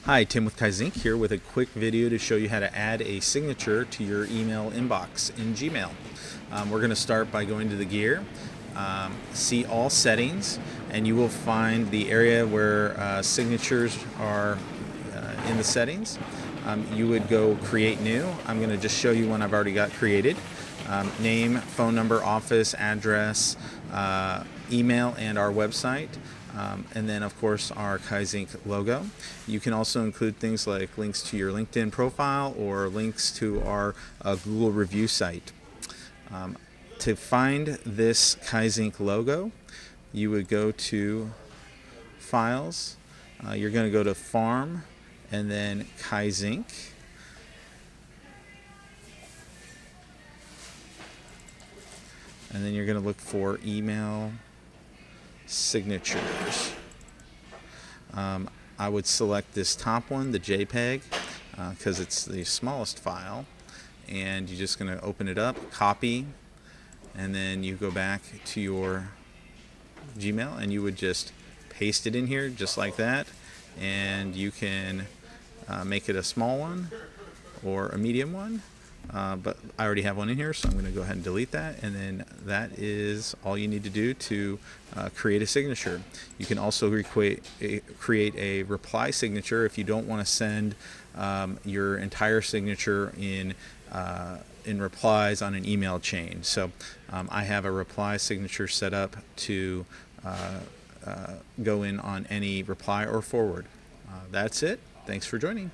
Hi, Tim with Kaizink here with a quick video to show you how to add a signature to your email inbox in Gmail. We're going to start by going to the gear, see all settings, and you will find the area where signatures are in the settings. You would go create new. I'm going to just show you one I've already got created. Name, phone number, office, address, email, and our website. And then of course our Kaizink logo. You can also include things like links to your LinkedIn profile or links to our Google review site. To find this Kaizink logo, you would go to Files, you're going to go to Farm and then Kaizink. And then you're going to look for email signatures. I would select this top one, the JPEG, because it's the smallest file, and you're just going to open it up, copy, and then you go back to your Gmail and you would just paste it in here just like that, and you can make it a small one or a medium one. But I already have one in here, so I'm going to go ahead and delete that, and then that is all you need to do to create a signature. You can also create a reply signature if you don't want to send your entire signature in replies on an email chain. So I have a reply signature set up to go in on any reply or forward. That's it. Thanks for joining.